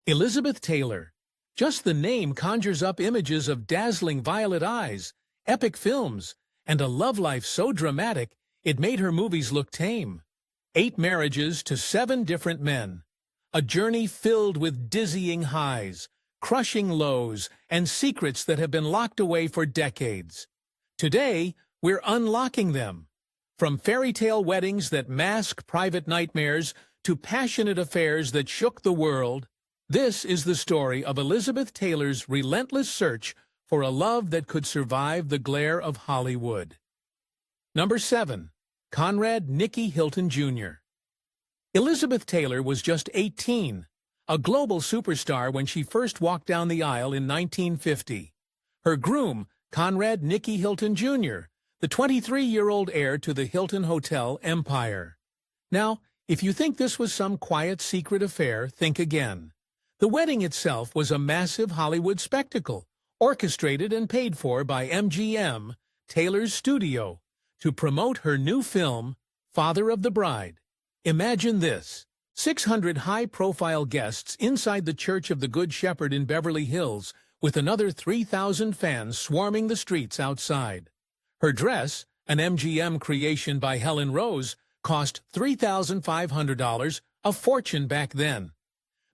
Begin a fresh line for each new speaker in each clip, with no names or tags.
Elizabeth Taylor. Just the name conjures up images of dazzling violet eyes, epic films, and a love life so dramatic it made her movies look tame. 8 marriages to 7 different men. A journey filled with dizzying highs, crushing lows, and secrets that have been locked away for decades. Today, we're unlocking them. From fairy tale weddings that mask private nightmares to passionate affairs that shook the world, this is the story of Elizabeth Taylor's relentless search for a love that could survive the glare of Hollywood. Number 7. Conrad Hilton Jr. Elizabeth Taylor was just 18, a global superstar when she first walked down the aisle in 1950. Her groom, Conrad Hilton Jr., the 23-year-old heir to the Hilton Hotel empire. Now, if you think this was some quiet secret affair, think again. The wedding itself was a massive Hollywood spectacle, orchestrated and paid for by MGM, Taylor's studio, to promote her new film, Father of the Bride. Imagine this: 600 high-profile guests inside the Church of the Good Shepherd in Beverly Hills, with another 3,000 fans swarming the streets outside. Her dress, an MGM creation by Helen Rose, cost $3,500, a fortune back then.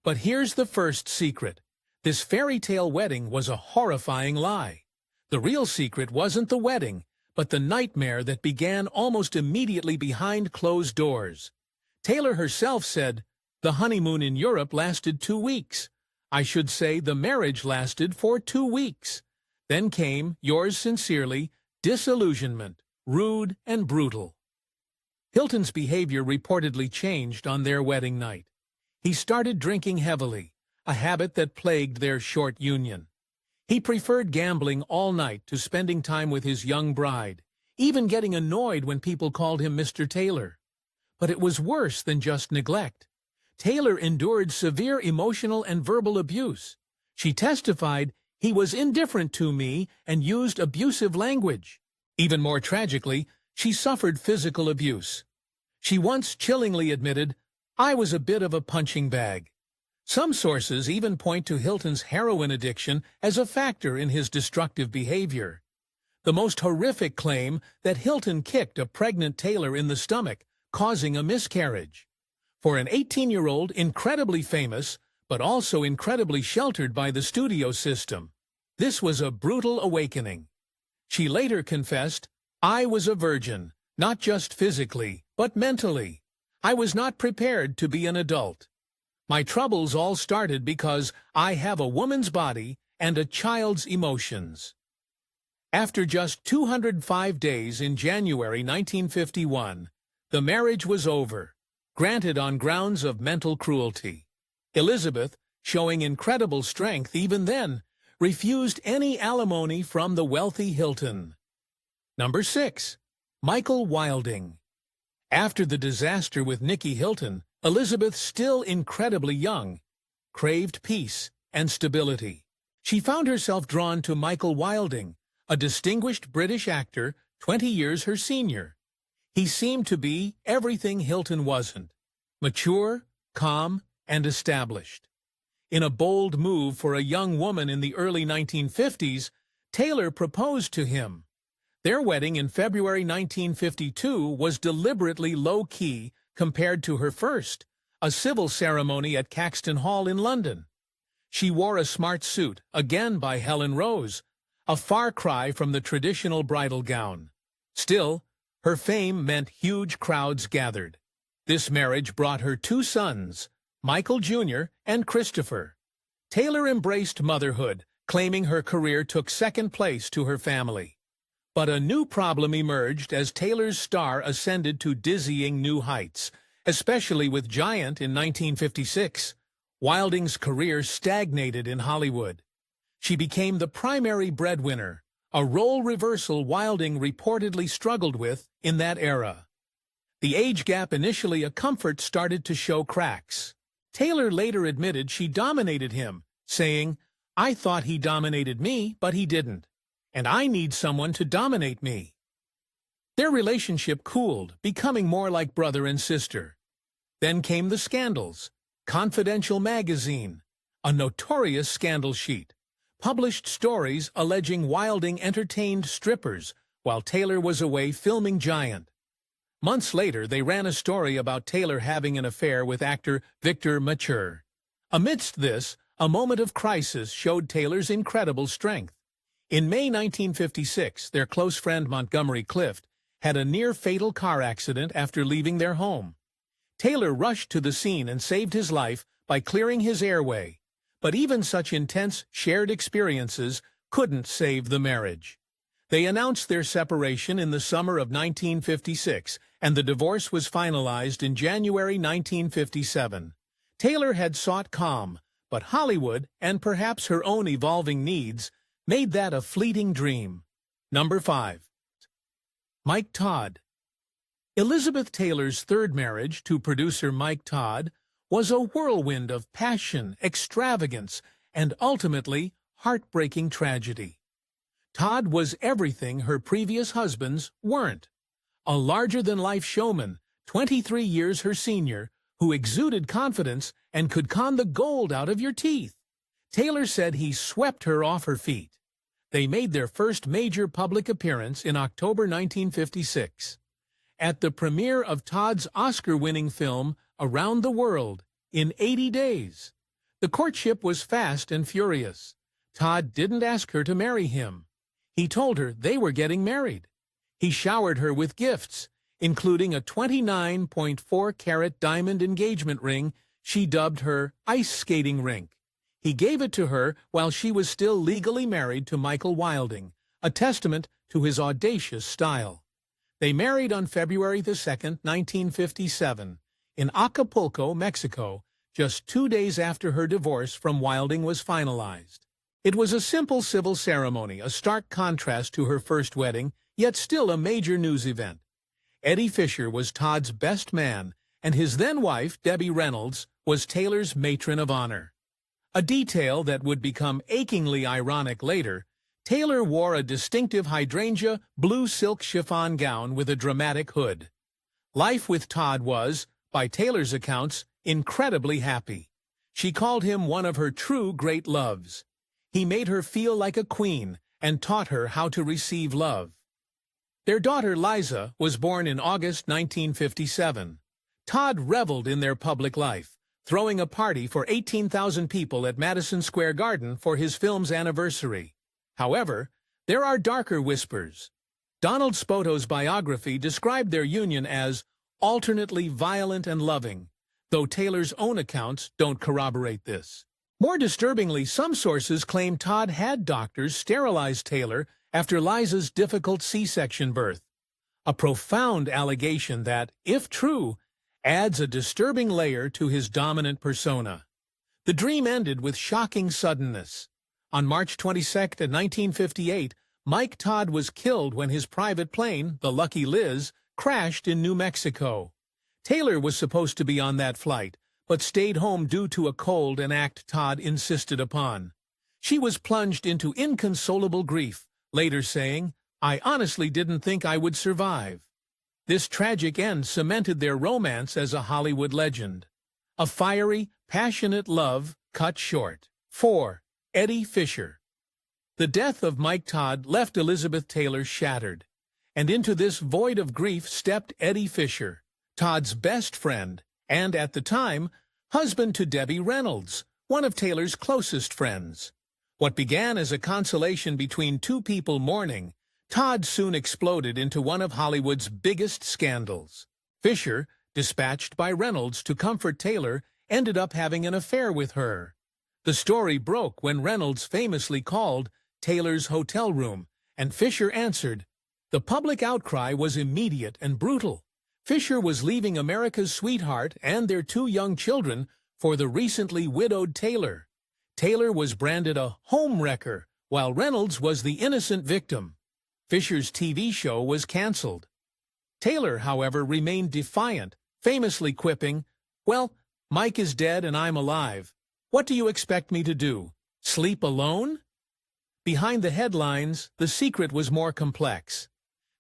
But here's the first secret. This fairy tale wedding was a horrifying lie. The real secret wasn't the wedding, but the nightmare that began almost immediately behind closed doors. Taylor herself said, "The honeymoon in Europe lasted 2 weeks. I should say the marriage lasted for 2 weeks. Then came, yours sincerely, disillusionment, rude and brutal." Hilton's behavior reportedly changed on their wedding night. He started drinking heavily, a habit that plagued their short union. He preferred gambling all night to spending time with his young bride, even getting annoyed when people called him Mr. Taylor. But it was worse than just neglect. Taylor endured severe emotional and verbal abuse. She testified, "He was indifferent to me and used abusive language." Even more tragically, she suffered physical abuse. She once chillingly admitted, "I was a bit of a punching bag." Some sources even point to Hilton's heroin addiction as a factor in his destructive behavior. The most horrific claim that Hilton kicked a pregnant Taylor in the stomach, causing a miscarriage. For an 18-year-old incredibly famous, but also incredibly sheltered by the studio system, this was a brutal awakening. She later confessed, "I was a virgin, not just physically, but mentally. I was not prepared to be an adult. My troubles all started because I have a woman's body and a child's emotions." After just 205 days in January 1951, the marriage was over, granted on grounds of mental cruelty. Elizabeth, showing incredible strength even then, refused any alimony from the wealthy Hilton. Number 6. Michael Wilding. After the disaster with Nicky Hilton, Elizabeth, still incredibly young, craved peace and stability. She found herself drawn to Michael Wilding, a distinguished British actor 20 years her senior. He seemed to be everything Hilton wasn't: mature, calm, and established. In a bold move for a young woman in the early 1950s, Taylor proposed to him. Their wedding in February 1952 was deliberately low-key compared to her first, a civil ceremony at Caxton Hall in London. She wore a smart suit, again by Helen Rose, a far cry from the traditional bridal gown. Still, her fame meant huge crowds gathered. This marriage brought her 2 sons, Michael Jr. and Christopher. Taylor embraced motherhood, claiming her career took second place to her family. But a new problem emerged as Taylor's star ascended to dizzying new heights, especially with Giant in 1956. Wilding's career stagnated in Hollywood. She became the primary breadwinner, a role reversal Wilding reportedly struggled with in that era. The age gap, initially a comfort, started to show cracks. Taylor later admitted she dominated him, saying, "I thought he dominated me, but he didn't. And I need someone to dominate me." Their relationship cooled, becoming more like brother and sister. Then came the scandals. Confidential magazine, a notorious scandal sheet, published stories alleging Wilding entertained strippers while Taylor was away filming Giant. Months later, they ran a story about Taylor having an affair with actor Victor Mature. Amidst this, a moment of crisis showed Taylor's incredible strength. In May 1956, their close friend Montgomery Clift had a near-fatal car accident after leaving their home. Taylor rushed to the scene and saved his life by clearing his airway. But even such intense, shared experiences couldn't save the marriage. They announced their separation in the summer of 1956, and the divorce was finalized in January 1957. Taylor had sought calm, but Hollywood, and perhaps her own evolving needs, made that a fleeting dream. Number 5. Mike Todd. Elizabeth Taylor's third marriage to producer Mike Todd was a whirlwind of passion, extravagance, and ultimately heartbreaking tragedy. Todd was everything her previous husbands weren't. A larger-than-life showman, 23 years her senior, who exuded confidence and could con the gold out of your teeth. Taylor said he swept her off her feet. They made their first major public appearance in October 1956. At the premiere of Todd's Oscar-winning film Around the World in 80 Days. The courtship was fast and furious. Todd didn't ask her to marry him. He told her they were getting married. He showered her with gifts, including a 29.4-carat diamond engagement ring she dubbed her ice skating rink. He gave it to her while she was still legally married to Michael Wilding, a testament to his audacious style. They married on February 2, 1957, in Acapulco, Mexico, just 2 days after her divorce from Wilding was finalized. It was a simple civil ceremony, a stark contrast to her first wedding, yet still a major news event. Eddie Fisher was Todd's best man, and his then-wife, Debbie Reynolds, was Taylor's matron of honor. A detail that would become achingly ironic later, Taylor wore a distinctive hydrangea blue silk chiffon gown with a dramatic hood. Life with Todd was, by Taylor's accounts, incredibly happy. She called him one of her true great loves. He made her feel like a queen and taught her how to receive love. Their daughter Liza was born in August 1957. Todd reveled in their public life, throwing a party for 18,000 people at Madison Square Garden for his film's anniversary. However, there are darker whispers. Donald Spoto's biography described their union as alternately violent and loving, though Taylor's own accounts don't corroborate this. More disturbingly, some sources claim Todd had doctors sterilize Taylor after Liza's difficult C-section birth, a profound allegation that, if true, adds a disturbing layer to his dominant persona. The dream ended with shocking suddenness. On March 22, 1958, Mike Todd was killed when his private plane, the Lucky Liz, crashed in New Mexico. Taylor was supposed to be on that flight, but stayed home due to a cold, an act Todd insisted upon. She was plunged into inconsolable grief, later saying, "I honestly didn't think I would survive." This tragic end cemented their romance as a Hollywood legend. A fiery, passionate love cut short. 4. Eddie Fisher. The death of Mike Todd left Elizabeth Taylor shattered, and into this void of grief stepped Eddie Fisher, Todd's best friend, and at the time, husband to Debbie Reynolds, one of Taylor's closest friends. What began as a consolation between two people mourning, Todd soon exploded into one of Hollywood's biggest scandals. Fisher, dispatched by Reynolds to comfort Taylor, ended up having an affair with her. The story broke when Reynolds famously called Taylor's hotel room, and Fisher answered. The public outcry was immediate and brutal. Fisher was leaving America's sweetheart and their 2 young children for the recently widowed Taylor. Taylor was branded a home wrecker, while Reynolds was the innocent victim. Fisher's TV show was canceled. Taylor, however, remained defiant, famously quipping, "Well, Mike is dead and I'm alive. What do you expect me to do? Sleep alone?" Behind the headlines, the secret was more complex.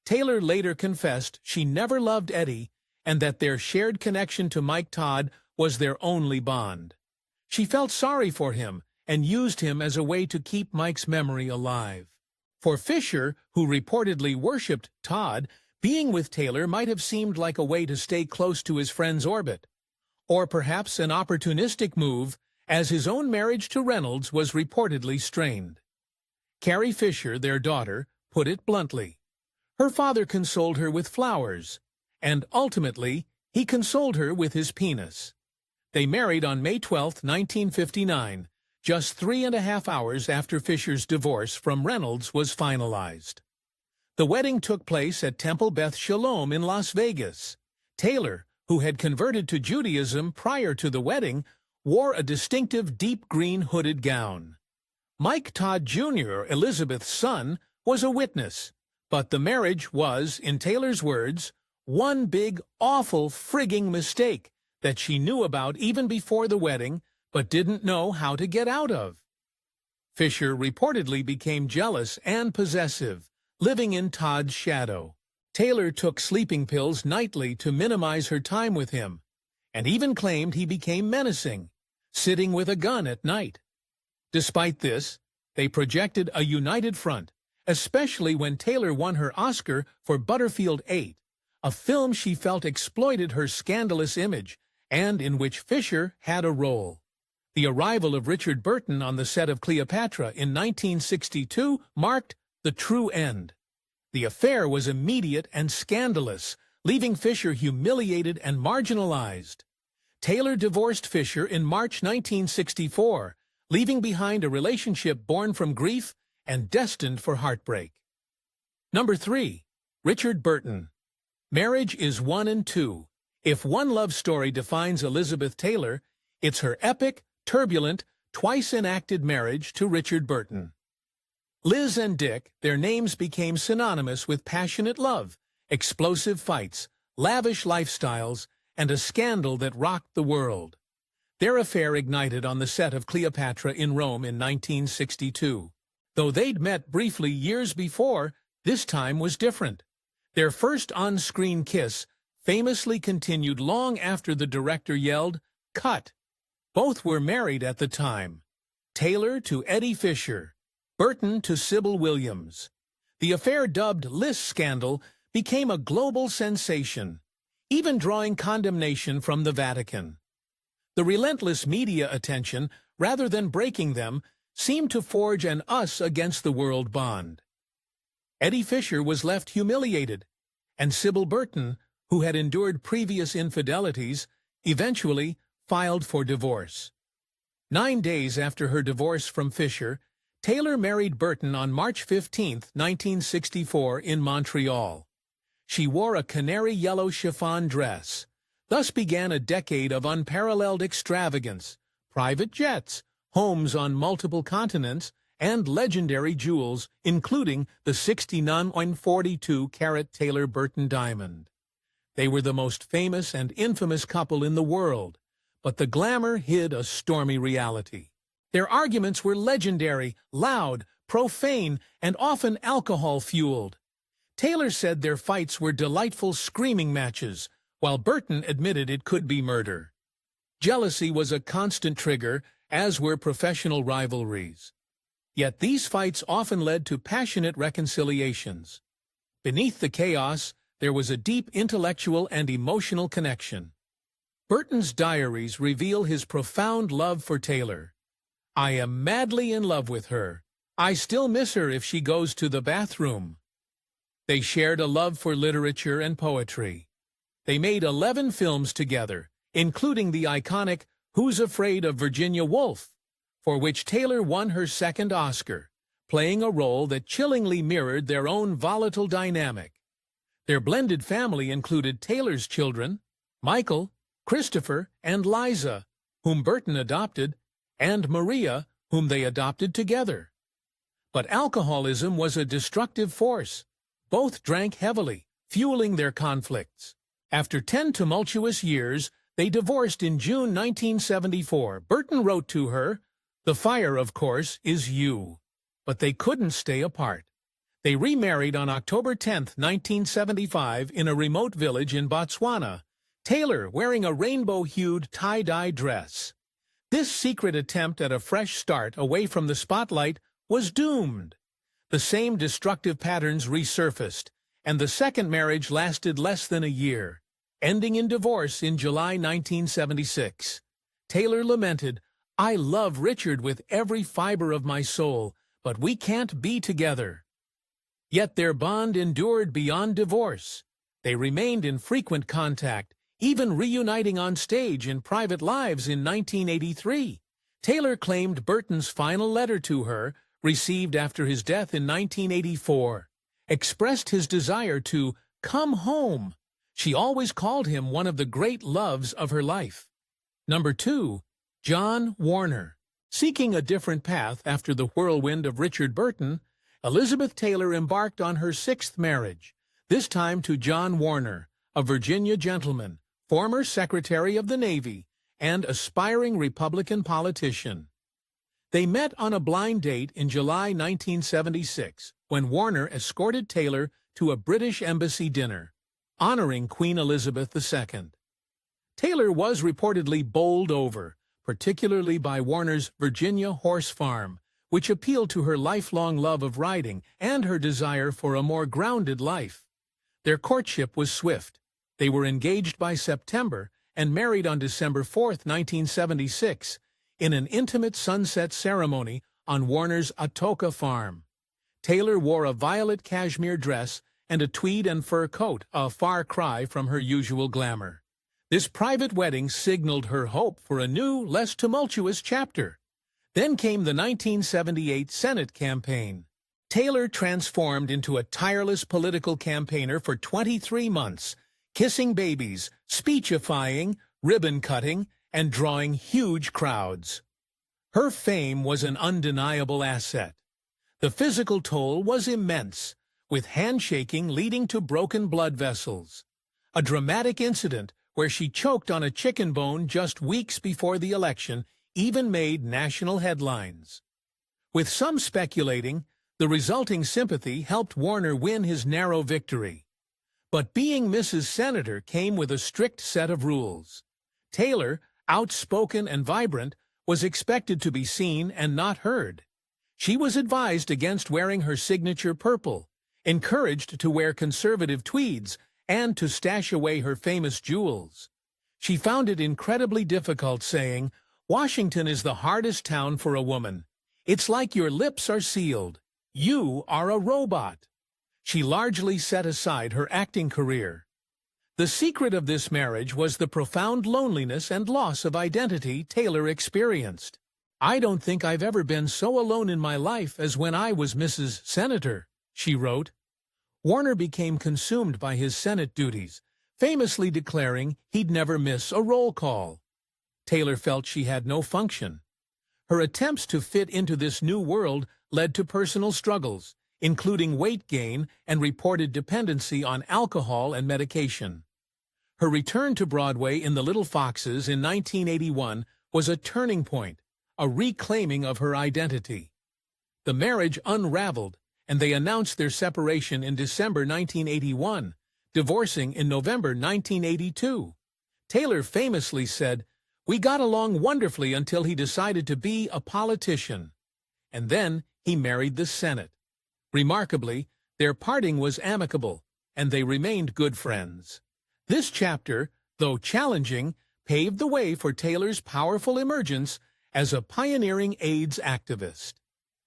Taylor later confessed she never loved Eddie and that their shared connection to Mike Todd was their only bond. She felt sorry for him and used him as a way to keep Mike's memory alive. For Fisher, who reportedly worshipped Todd, being with Taylor might have seemed like a way to stay close to his friend's orbit, or perhaps an opportunistic move, as his own marriage to Reynolds was reportedly strained. Carrie Fisher, their daughter, put it bluntly. Her father consoled her with flowers, and ultimately, he consoled her with his penis. They married on May 12, 1959, just 3.5 hours after Fisher's divorce from Reynolds was finalized. The wedding took place at Temple Beth Shalom in Las Vegas. Taylor, who had converted to Judaism prior to the wedding, wore a distinctive deep green hooded gown. Mike Todd Jr., Elizabeth's son, was a witness, but the marriage was, in Taylor's words, one big, awful, frigging mistake that she knew about even before the wedding, but didn't know how to get out of. Fisher reportedly became jealous and possessive, living in Todd's shadow. Taylor took sleeping pills nightly to minimize her time with him, and even claimed he became menacing, sitting with a gun at night. Despite this, they projected a united front, especially when Taylor won her Oscar for Butterfield 8, a film she felt exploited her scandalous image and in which Fisher had a role. The arrival of Richard Burton on the set of Cleopatra in 1962 marked the true end. The affair was immediate and scandalous, leaving Fisher humiliated and marginalized. Taylor divorced Fisher in March 1964, leaving behind a relationship born from grief and destined for heartbreak. Number 3. Richard Burton. Marriage is 1 and 2. If one love story defines Elizabeth Taylor, it's her epic, turbulent, twice-enacted marriage to Richard Burton. Liz and Dick, their names became synonymous with passionate love, explosive fights, lavish lifestyles, and a scandal that rocked the world. Their affair ignited on the set of Cleopatra in Rome in 1962. Though they'd met briefly years before, this time was different. Their first on-screen kiss famously continued long after the director yelled, "Cut!" Both were married at the time. Taylor to Eddie Fisher, Burton to Sybil Williams. The affair, dubbed Liz Scandal, became a global sensation, even drawing condemnation from the Vatican. The relentless media attention, rather than breaking them, seemed to forge an us-against-the-world bond. Eddie Fisher was left humiliated, and Sybil Burton, who had endured previous infidelities, eventually filed for divorce. 9 days after her divorce from Fisher, Taylor married Burton on March 15, 1964, in Montreal. She wore a canary yellow chiffon dress. Thus began a decade of unparalleled extravagance, private jets, homes on multiple continents, and legendary jewels, including the 69.42-carat Taylor Burton diamond. They were the most famous and infamous couple in the world, but the glamour hid a stormy reality. Their arguments were legendary, loud, profane, and often alcohol-fueled. Taylor said their fights were delightful screaming matches, while Burton admitted it could be murder. Jealousy was a constant trigger, as were professional rivalries. Yet these fights often led to passionate reconciliations. Beneath the chaos, there was a deep intellectual and emotional connection. Burton's diaries reveal his profound love for Taylor. "I am madly in love with her. I still miss her if she goes to the bathroom." They shared a love for literature and poetry. They made 11 films together, including the iconic Who's Afraid of Virginia Woolf, for which Taylor won her second Oscar, playing a role that chillingly mirrored their own volatile dynamic. Their blended family included Taylor's children, Michael, Christopher, and Liza, whom Burton adopted, and Maria, whom they adopted together. But alcoholism was a destructive force. Both drank heavily, fueling their conflicts. After 10 tumultuous years, they divorced in June 1974. Burton wrote to her, "The fire, of course, is you." But they couldn't stay apart. They remarried on October 10, 1975, in a remote village in Botswana, Taylor wearing a rainbow-hued tie-dye dress. This secret attempt at a fresh start away from the spotlight was doomed. The same destructive patterns resurfaced, and the second marriage lasted less than a year, ending in divorce in July 1976. Taylor lamented, "I love Richard with every fiber of my soul, but we can't be together." Yet their bond endured beyond divorce. They remained in frequent contact, even reuniting on stage in private lives in 1983. Taylor claimed Burton's final letter to her, received after his death in 1984, expressed his desire to come home. She always called him one of the great loves of her life. Number 2. John Warner. Seeking a different path after the whirlwind of Richard Burton, Elizabeth Taylor embarked on her sixth marriage, this time to John Warner, a Virginia gentleman, former Secretary of the Navy, and aspiring Republican politician. They met on a blind date in July 1976, when Warner escorted Taylor to a British embassy dinner, honoring Queen Elizabeth II. Taylor was reportedly bowled over, particularly by Warner's Virginia horse farm, which appealed to her lifelong love of riding and her desire for a more grounded life. Their courtship was swift. They were engaged by September and married on December 4, 1976, in an intimate sunset ceremony on Warner's Atoka farm. Taylor wore a violet cashmere dress and a tweed and fur coat, a far cry from her usual glamour. This private wedding signaled her hope for a new, less tumultuous chapter. Then came the 1978 Senate campaign. Taylor transformed into a tireless political campaigner for 23 months, kissing babies, speechifying, ribbon-cutting, and drawing huge crowds. Her fame was an undeniable asset. The physical toll was immense, with handshaking leading to broken blood vessels. A dramatic incident where she choked on a chicken bone just weeks before the election even made national headlines. With some speculating, the resulting sympathy helped Warner win his narrow victory. But being Mrs. Senator came with a strict set of rules. Taylor, outspoken and vibrant, was expected to be seen and not heard. She was advised against wearing her signature purple, encouraged to wear conservative tweeds, and to stash away her famous jewels. She found it incredibly difficult, saying, "Washington is the hardest town for a woman. It's like your lips are sealed. You are a robot." She largely set aside her acting career. The secret of this marriage was the profound loneliness and loss of identity Taylor experienced. "I don't think I've ever been so alone in my life as when I was Mrs. Senator," she wrote. Warner became consumed by his Senate duties, famously declaring he'd never miss a roll call. Taylor felt she had no function. Her attempts to fit into this new world led to personal struggles, including weight gain and reported dependency on alcohol and medication. Her return to Broadway in The Little Foxes in 1981 was a turning point, a reclaiming of her identity. The marriage unraveled, and they announced their separation in December 1981, divorcing in November 1982. Taylor famously said, "We got along wonderfully until he decided to be a politician." And then he married the Senate. Remarkably, their parting was amicable, and they remained good friends. This chapter, though challenging, paved the way for Taylor's powerful emergence as a pioneering AIDS activist.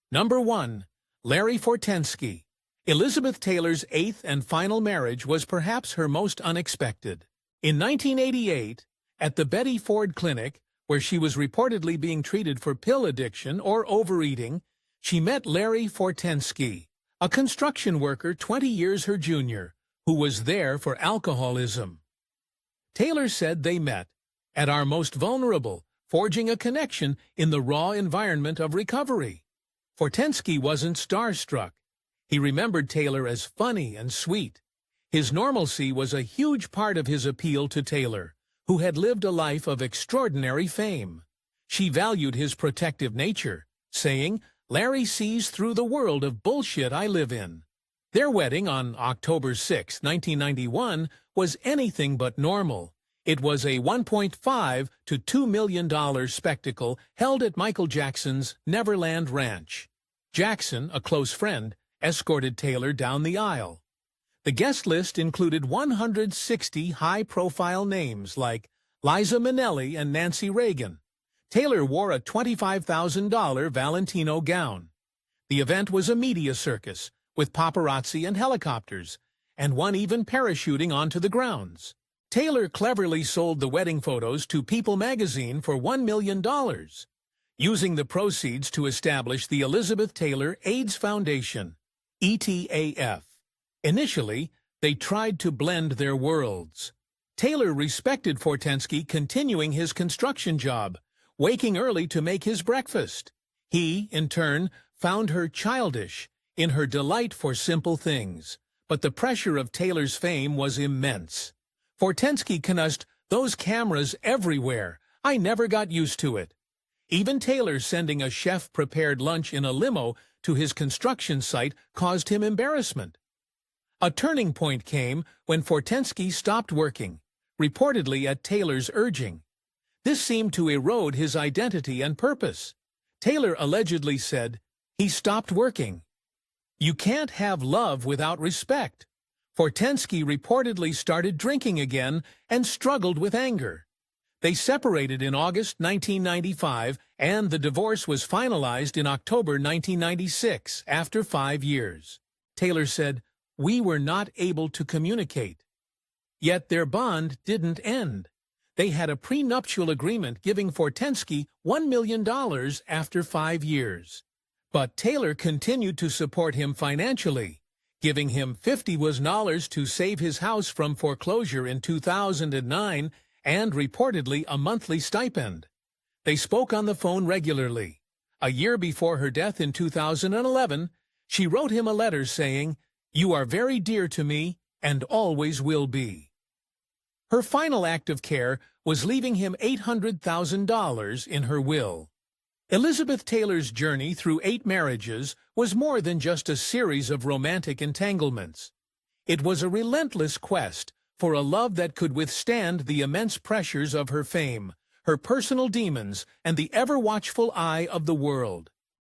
Number 1. Larry Fortensky. Elizabeth Taylor's eighth and final marriage was perhaps her most unexpected. In 1988, at the Betty Ford Clinic, where she was reportedly being treated for pill addiction or overeating, she met Larry Fortensky, a construction worker 20 years her junior, who was there for alcoholism. Taylor said they met, "at our most vulnerable, forging a connection in the raw environment of recovery." Fortensky wasn't starstruck. He remembered Taylor as funny and sweet. His normalcy was a huge part of his appeal to Taylor, who had lived a life of extraordinary fame. She valued his protective nature, saying, "Larry sees through the world of bullshit I live in." Their wedding on October 6, 1991, was anything but normal. It was a $1.5 to $2 million spectacle held at Michael Jackson's Neverland Ranch. Jackson, a close friend, escorted Taylor down the aisle. The guest list included 160 high-profile names like Liza Minnelli and Nancy Reagan. Taylor wore a $25,000 Valentino gown. The event was a media circus, with paparazzi and helicopters, and one even parachuting onto the grounds. Taylor cleverly sold the wedding photos to People magazine for $1 million, using the proceeds to establish the Elizabeth Taylor AIDS Foundation, ETAF. Initially, they tried to blend their worlds. Taylor respected Fortensky continuing his construction job, waking early to make his breakfast. He, in turn, found her childish in her delight for simple things, but the pressure of Taylor's fame was immense. Fortensky confessed, "Those cameras everywhere. I never got used to it." Even Taylor sending a chef-prepared lunch in a limo to his construction site caused him embarrassment. A turning point came when Fortensky stopped working, reportedly at Taylor's urging. This seemed to erode his identity and purpose. Taylor allegedly said, "He stopped working." You can't have love without respect. Fortensky reportedly started drinking again and struggled with anger. They separated in August 1995, and the divorce was finalized in October 1996, after 5 years. Taylor said, "We were not able to communicate." Yet their bond didn't end. They had a prenuptial agreement giving Fortensky $1 million after 5 years. But Taylor continued to support him financially, giving him $50,000 to save his house from foreclosure in 2009 and reportedly a monthly stipend. They spoke on the phone regularly. A year before her death in 2011, she wrote him a letter saying, "You are very dear to me and always will be." Her final act of care was leaving him $800,000 in her will. Elizabeth Taylor's journey through 8 marriages was more than just a series of romantic entanglements. It was a relentless quest for a love that could withstand the immense pressures of her fame, her personal demons, and the ever-watchful eye of the world.